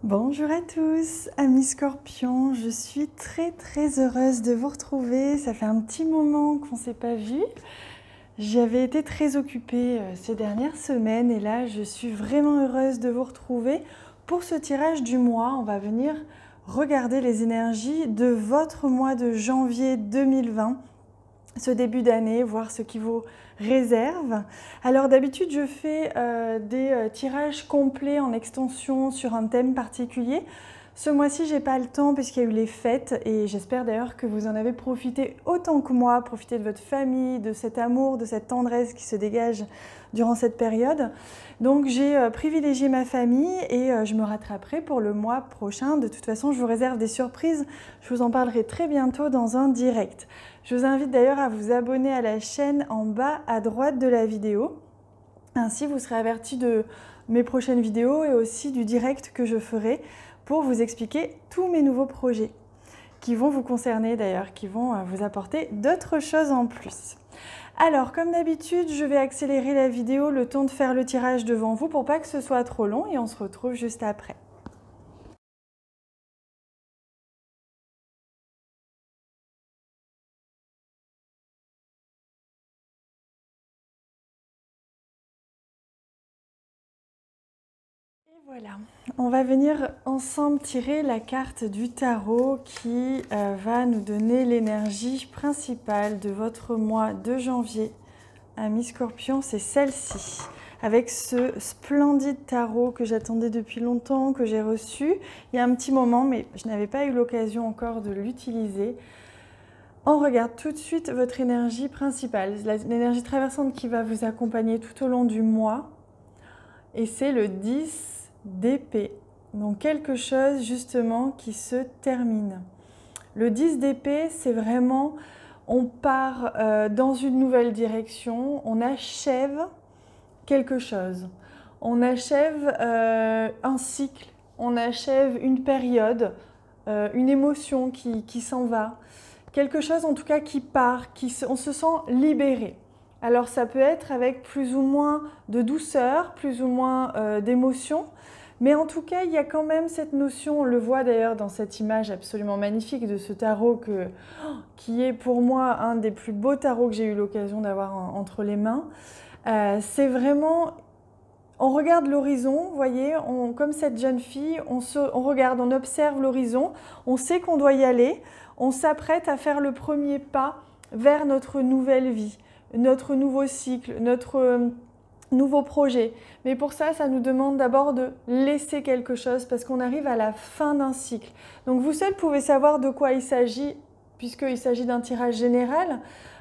Bonjour à tous, amis Scorpions, je suis très heureuse de vous retrouver. Ça fait un petit moment qu'on ne s'est pas vu. J'avais été très occupée ces dernières semaines et là je suis vraiment heureuse de vous retrouver. Pour ce tirage du mois, on va venir regarder les énergies de votre mois de janvier 2020. Ce début d'année, voir ce qui vous réserve. Alors d'habitude je fais des tirages complets en extension sur un thème particulier. Ce mois-ci j'ai pas le temps puisqu'il y a eu les fêtes et j'espère d'ailleurs que vous en avez profité autant que moi, profiter de votre famille, de cet amour, de cette tendresse qui se dégage durant cette période. Donc j'ai privilégié ma famille et je me rattraperai pour le mois prochain. De toute façon je vous réserve des surprises, je vous en parlerai très bientôt dans un direct. Je vous invite d'ailleurs à vous abonner à la chaîne en bas à droite de la vidéo. Ainsi, vous serez averti de mes prochaines vidéos et aussi du direct que je ferai pour vous expliquer tous mes nouveaux projets qui vont vous concerner d'ailleurs, qui vont vous apporter d'autres choses en plus. Alors, comme d'habitude, je vais accélérer la vidéo le temps de faire le tirage devant vous pour pas que ce soit trop long et on se retrouve juste après. Voilà, on va venir ensemble tirer la carte du tarot qui va nous donner l'énergie principale de votre mois de janvier. Amis Scorpion, c'est celle-ci, avec ce splendide tarot que j'attendais depuis longtemps, que j'ai reçu il y a un petit moment, mais je n'avais pas eu l'occasion encore de l'utiliser. On regarde tout de suite votre énergie principale, l'énergie traversante qui va vous accompagner tout au long du mois, et c'est le 10 d'épée, donc quelque chose justement qui se termine. Le 10 d'épée, c'est vraiment, on part dans une nouvelle direction, on achève quelque chose, on achève un cycle, on achève une période, une émotion qui s'en va, quelque chose en tout cas qui part, on se sent libéré. Alors ça peut être avec plus ou moins de douceur, plus ou moins d'émotion, mais en tout cas il y a quand même cette notion, on le voit d'ailleurs dans cette image absolument magnifique de ce tarot qui est pour moi un des plus beaux tarots que j'ai eu l'occasion d'avoir entre les mains. C'est vraiment, on regarde l'horizon, vous voyez, comme cette jeune fille, on regarde, on observe l'horizon, on sait qu'on doit y aller, on s'apprête à faire le premier pas vers notre nouvelle vie, notre nouveau cycle, notre nouveau projet. Mais pour ça, ça nous demande d'abord de laisser quelque chose parce qu'on arrive à la fin d'un cycle. Donc vous seul pouvez savoir de quoi il s'agit, puisqu'il s'agit d'un tirage général.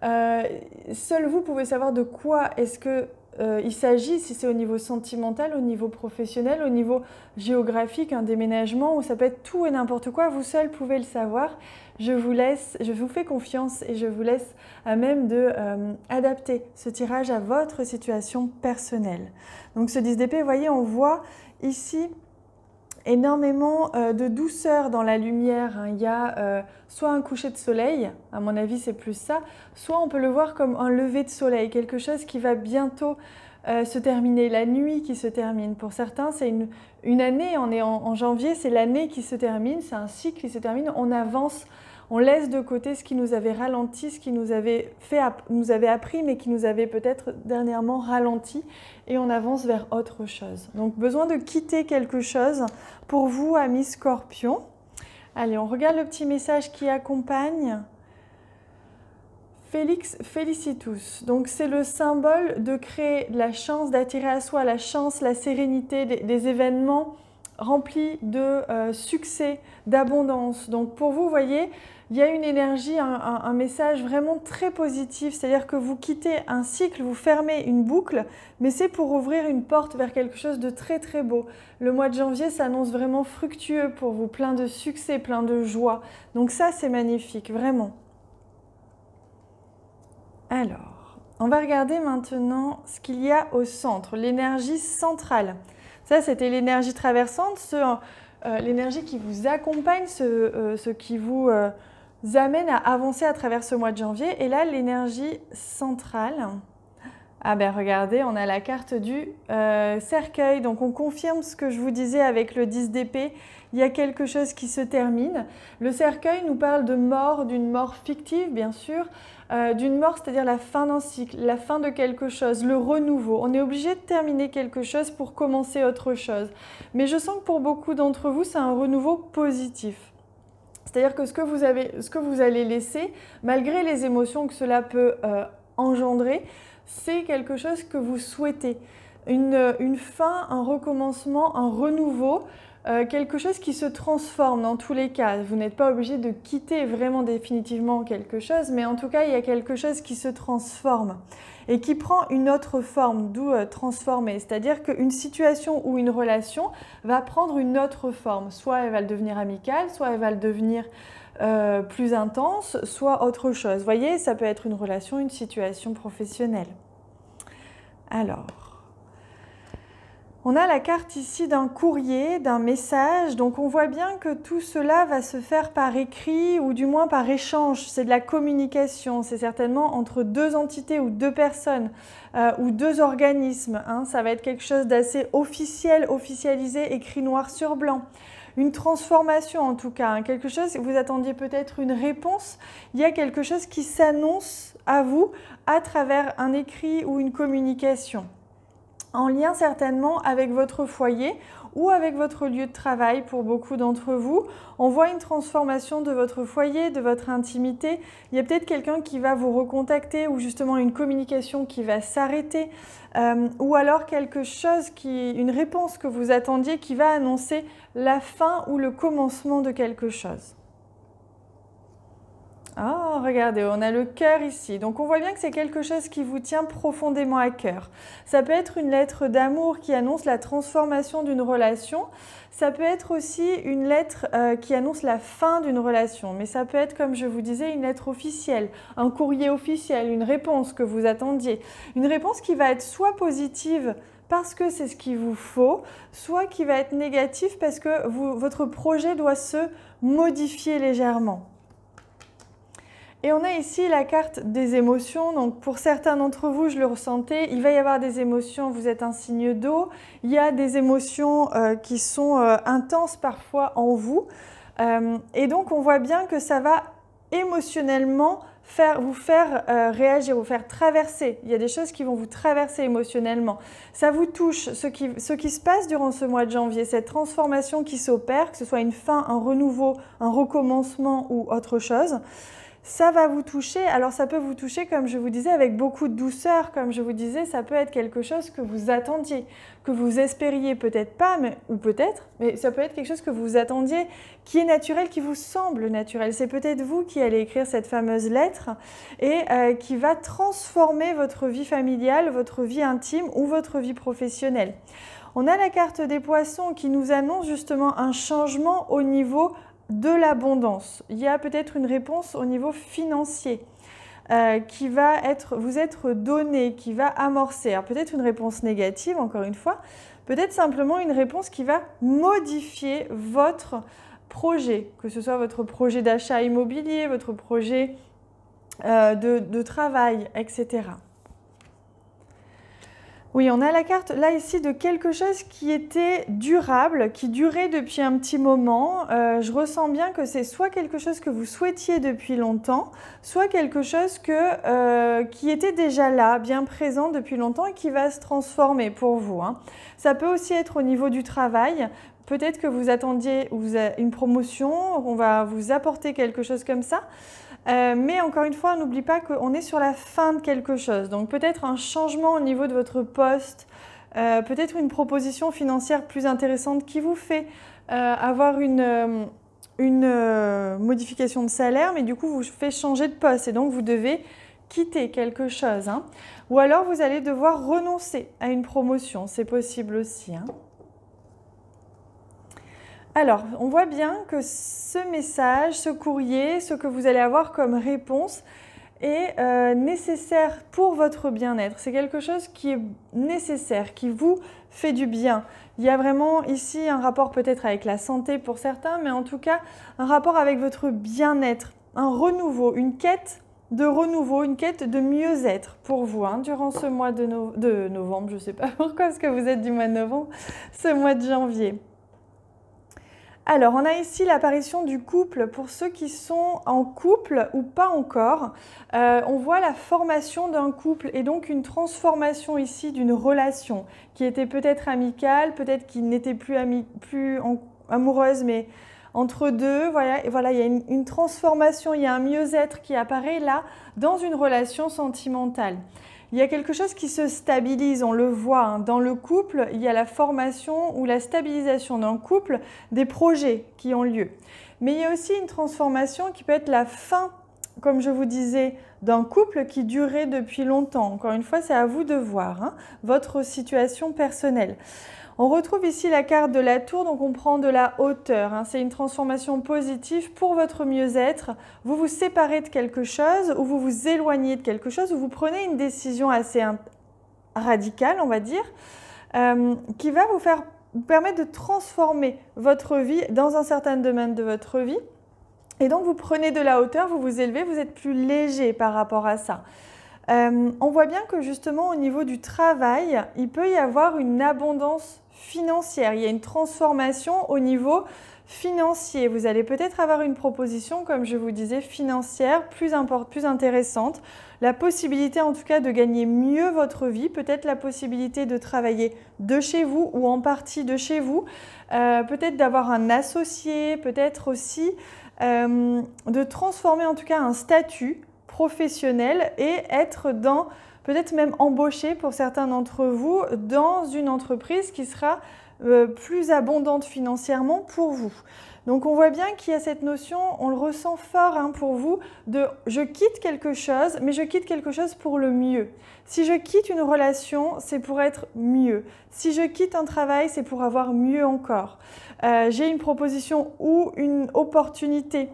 Seul vous pouvez savoir de quoi est-ce que il s'agit, si c'est au niveau sentimental, au niveau professionnel, au niveau géographique, un déménagement, ou ça peut être tout et n'importe quoi, vous seul pouvez le savoir. Je vous fais confiance et je vous laisse à même de adapter ce tirage à votre situation personnelle. Donc ce 10 d'épée, vous voyez, on voit ici énormément de douceur dans la lumière. Il y a soit un coucher de soleil, à mon avis c'est plus ça, soit on peut le voir comme un lever de soleil, quelque chose qui va bientôt se terminer, la nuit qui se termine. Pour certains c'est une année, on est en janvier, c'est l'année qui se termine, c'est un cycle qui se termine, on avance, on laisse de côté ce qui nous avait ralenti, ce qui nous avait appris, mais qui nous avait peut-être dernièrement ralenti, et on avance vers autre chose. Donc besoin de quitter quelque chose pour vous, amis Scorpions. Allez, on regarde le petit message qui accompagne. Félix Felicitus, donc c'est le symbole de créer la chance, d'attirer à soi la chance, la sérénité, des événements remplis de succès, d'abondance. Donc pour vous, vous voyez, il y a une énergie, un message vraiment très positif, c'est-à-dire que vous quittez un cycle, vous fermez une boucle, mais c'est pour ouvrir une porte vers quelque chose de très beau. Le mois de janvier s'annonce vraiment fructueux pour vous, plein de succès, plein de joie. Donc ça, c'est magnifique, vraiment. Alors, on va regarder maintenant ce qu'il y a au centre, l'énergie centrale. Ça, c'était l'énergie traversante, l'énergie qui vous accompagne, ce qui vous amène à avancer à travers ce mois de janvier. Et là, l'énergie centrale, Ah ben regardez, on a la carte du cercueil, donc on confirme ce que je vous disais avec le 10 d'épée, il y a quelque chose qui se termine. Le cercueil nous parle de mort, d'une mort fictive bien sûr, d'une mort, c'est-à-dire la fin d'un cycle, la fin de quelque chose, le renouveau. On est obligé de terminer quelque chose pour commencer autre chose. Mais je sens que pour beaucoup d'entre vous, c'est un renouveau positif. C'est-à-dire que ce que vous allez laisser, malgré les émotions que cela peut engendrer, c'est quelque chose que vous souhaitez. Une fin, un recommencement, un renouveau, quelque chose qui se transforme dans tous les cas. Vous n'êtes pas obligé de quitter vraiment définitivement quelque chose, mais en tout cas, il y a quelque chose qui se transforme et qui prend une autre forme, d'où transformer. C'est-à-dire qu'une situation ou une relation va prendre une autre forme. Soit elle va devenir amicale, soit elle va devenir plus intense, soit autre chose. Vous voyez, ça peut être une relation, une situation professionnelle. Alors, on a la carte ici d'un courrier, d'un message. Donc on voit bien que tout cela va se faire par écrit ou du moins par échange. C'est de la communication. C'est certainement entre deux entités ou deux personnes ou deux organismes. Hein. Ça va être quelque chose d'assez officiel, officialisé, écrit noir sur blanc. Une transformation en tout cas, hein, quelque chose, vous attendiez peut-être une réponse, il y a quelque chose qui s'annonce à vous à travers un écrit ou une communication, en lien certainement avec votre foyer ou avec votre lieu de travail pour beaucoup d'entre vous. On voit une transformation de votre foyer, de votre intimité. Il y a peut-être quelqu'un qui va vous recontacter ou justement une communication qui va s'arrêter ou alors quelque chose, une réponse que vous attendiez qui va annoncer la fin ou le commencement de quelque chose. Oh, regardez, on a le cœur ici. Donc on voit bien que c'est quelque chose qui vous tient profondément à cœur. Ça peut être une lettre d'amour qui annonce la transformation d'une relation. Ça peut être aussi une lettre qui annonce la fin d'une relation. Mais ça peut être, comme je vous disais, une lettre officielle, un courrier officiel, une réponse que vous attendiez. Une réponse qui va être soit positive parce que c'est ce qu'il vous faut, soit qui va être négative parce que votre projet doit se modifier légèrement. Et on a ici la carte des émotions. Donc pour certains d'entre vous, je le ressentais, il va y avoir des émotions, vous êtes un signe d'eau. Il y a des émotions qui sont intenses parfois en vous. Et donc on voit bien que ça va émotionnellement vous faire réagir, vous faire traverser. Il y a des choses qui vont vous traverser émotionnellement. Ça vous touche, ce qui se passe durant ce mois de janvier, cette transformation qui s'opère, que ce soit une fin, un renouveau, un recommencement ou autre chose. Ça va vous toucher, alors ça peut vous toucher comme je vous disais avec beaucoup de douceur, comme je vous disais, ça peut être quelque chose que vous attendiez, que vous espériez peut-être pas, ou peut-être, mais ça peut être quelque chose que vous attendiez, qui est naturel, qui vous semble naturel. C'est peut-être vous qui allez écrire cette fameuse lettre et qui va transformer votre vie familiale, votre vie intime ou votre vie professionnelle. On a la carte des poissons qui nous annonce justement un changement au niveau de l'abondance. Il y a peut-être une réponse au niveau financier qui va vous être donnée, qui va amorcer. Alors peut-être une réponse négative, encore une fois, peut-être simplement une réponse qui va modifier votre projet, que ce soit votre projet d'achat immobilier, votre projet de travail, etc. Oui, on a la carte là ici de quelque chose qui était durable, qui durait depuis un petit moment. Je ressens bien que c'est soit quelque chose que vous souhaitiez depuis longtemps, soit quelque chose qui était déjà là, bien présent depuis longtemps et qui va se transformer pour vous. Hein. Ça peut aussi être au niveau du travail. Peut-être que vous attendiez une promotion, on va vous apporter quelque chose comme ça. Mais encore une fois, n'oublie pas qu'on est sur la fin de quelque chose. Donc peut-être un changement au niveau de votre poste, peut-être une proposition financière plus intéressante qui vous fait avoir une modification de salaire, mais du coup vous fait changer de poste et donc vous devez quitter quelque chose. Hein. Ou alors vous allez devoir renoncer à une promotion, c'est possible aussi. Hein. Alors, on voit bien que ce message, ce courrier, ce que vous allez avoir comme réponse est nécessaire pour votre bien-être. C'est quelque chose qui est nécessaire, qui vous fait du bien. Il y a vraiment ici un rapport peut-être avec la santé pour certains, mais en tout cas un rapport avec votre bien-être, un renouveau, une quête de renouveau, une quête de mieux-être pour vous hein, durant ce mois de novembre. Je ne sais pas pourquoi, parce que vous êtes du mois de novembre, ce mois de janvier. Alors, on a ici l'apparition du couple pour ceux qui sont en couple ou pas encore. On voit la formation d'un couple et donc une transformation ici d'une relation qui était peut-être amicale, peut-être qui n'était plus amoureuse, mais entre deux. Voilà, il y a une transformation, il y a un mieux-être qui apparaît là dans une relation sentimentale. Il y a quelque chose qui se stabilise, on le voit. Hein. Dans le couple, il y a la formation ou la stabilisation d'un couple, des projets qui ont lieu. Mais il y a aussi une transformation qui peut être la fin, comme je vous disais, d'un couple qui durait depuis longtemps. Encore une fois, c'est à vous de voir hein, votre situation personnelle. On retrouve ici la carte de la tour, donc on prend de la hauteur. Hein. C'est une transformation positive pour votre mieux-être. Vous vous séparez de quelque chose ou vous vous éloignez de quelque chose ou vous prenez une décision assez radicale, on va dire, qui va vous permettre de transformer votre vie dans un certain domaine de votre vie. Et donc vous prenez de la hauteur, vous vous élevez, vous êtes plus léger par rapport à ça. On voit bien que justement au niveau du travail, il peut y avoir une abondance financière. Il y a une transformation au niveau financier. Vous allez peut-être avoir une proposition, comme je vous disais, financière plus intéressante. La possibilité en tout cas de gagner mieux votre vie, peut-être la possibilité de travailler de chez vous ou en partie de chez vous, peut-être d'avoir un associé, peut-être aussi de transformer en tout cas un statut professionnel et être peut-être même embauché pour certains d'entre vous dans une entreprise qui sera plus abondante financièrement pour vous. Donc on voit bien qu'il y a cette notion, on le ressent fort hein, pour vous, de je quitte quelque chose, mais je quitte quelque chose pour le mieux. Si je quitte une relation, c'est pour être mieux. Si je quitte un travail, c'est pour avoir mieux encore. J'ai une proposition ou une opportunité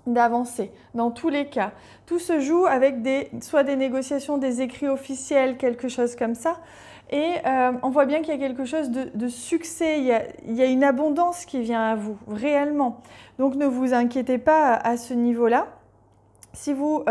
d'avancer. Dans tous les cas, tout se joue avec soit des négociations, des écrits officiels, quelque chose comme ça. Et on voit bien qu'il y a quelque chose de succès, il y a une abondance qui vient à vous, réellement. Donc ne vous inquiétez pas à ce niveau-là. Si vous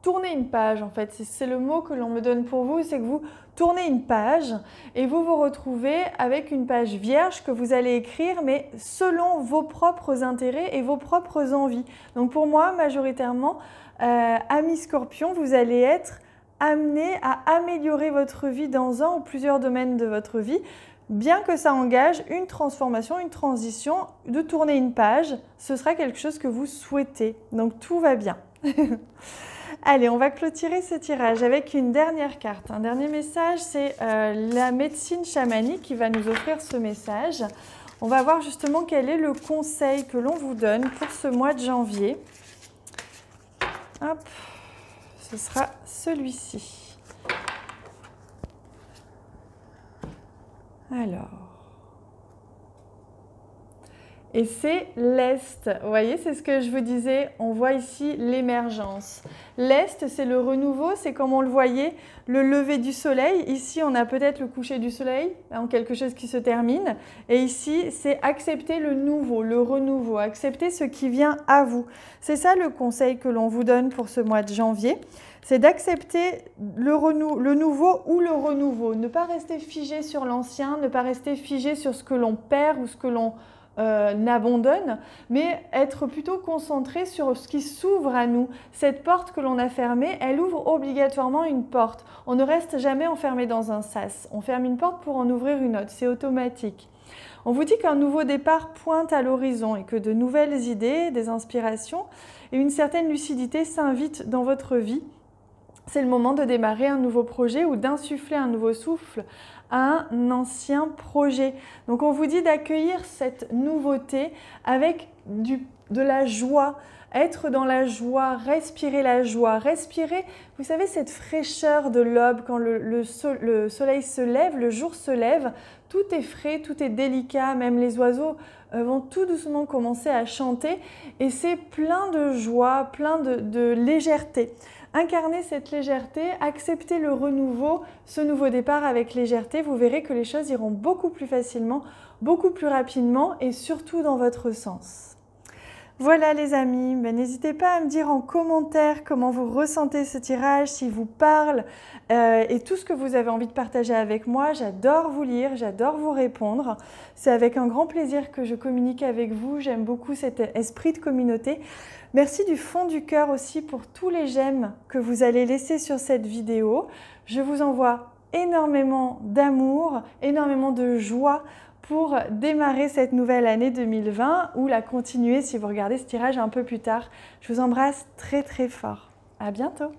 tournez une page, en fait, c'est le mot que l'on me donne pour vous, c'est que vous tournez une page et vous vous retrouvez avec une page vierge que vous allez écrire, mais selon vos propres intérêts et vos propres envies. Donc pour moi, majoritairement, amis Scorpion, vous allez être amené à améliorer votre vie dans un ou plusieurs domaines de votre vie, bien que ça engage une transformation, une transition, de tourner une page, ce sera quelque chose que vous souhaitez. Donc tout va bien. Allez, on va clôturer ce tirage avec une dernière carte. Un dernier message, c'est la médecine chamanique qui va nous offrir ce message. On va voir justement quel est le conseil que l'on vous donne pour ce mois de janvier. Hop, ce sera celui-ci. Alors... Et c'est l'Est. Vous voyez, c'est ce que je vous disais, on voit ici l'émergence. L'Est, c'est le renouveau, c'est comme on le voyait, le lever du soleil. Ici, on a peut-être le coucher du soleil, en quelque chose qui se termine. Et ici, c'est accepter le nouveau, le renouveau, accepter ce qui vient à vous. C'est ça le conseil que l'on vous donne pour ce mois de janvier. C'est d'accepter le nouveau ou le renouveau. Ne pas rester figé sur l'ancien, ne pas rester figé sur ce que l'on perd ou ce que l'on n'abandonne, mais être plutôt concentré sur ce qui s'ouvre à nous. Cette porte que l'on a fermée, elle ouvre obligatoirement une porte. On ne reste jamais enfermé dans un sas. On ferme une porte pour en ouvrir une autre, c'est automatique. On vous dit qu'un nouveau départ pointe à l'horizon et que de nouvelles idées, des inspirations et une certaine lucidité s'invitent dans votre vie. C'est le moment de démarrer un nouveau projet ou d'insuffler un nouveau souffle à un ancien projet. Donc on vous dit d'accueillir cette nouveauté avec de la joie, être dans la joie, respirer, vous savez, cette fraîcheur de l'aube quand le soleil se lève, le jour se lève, tout est frais, tout est délicat, même les oiseaux vont tout doucement commencer à chanter et c'est plein de joie, plein de légèreté. Incarnez cette légèreté, acceptez le renouveau, ce nouveau départ avec légèreté, vous verrez que les choses iront beaucoup plus facilement, beaucoup plus rapidement et surtout dans votre sens. Voilà les amis, n'hésitez pas à me dire en commentaire comment vous ressentez ce tirage, s'il vous parle et tout ce que vous avez envie de partager avec moi. J'adore vous lire, j'adore vous répondre. C'est avec un grand plaisir que je communique avec vous. J'aime beaucoup cet esprit de communauté. Merci du fond du cœur aussi pour tous les j'aime que vous allez laisser sur cette vidéo. Je vous envoie énormément d'amour, énormément de joie pour démarrer cette nouvelle année 2020 ou la continuer si vous regardez ce tirage un peu plus tard. Je vous embrasse très très fort. À bientôt.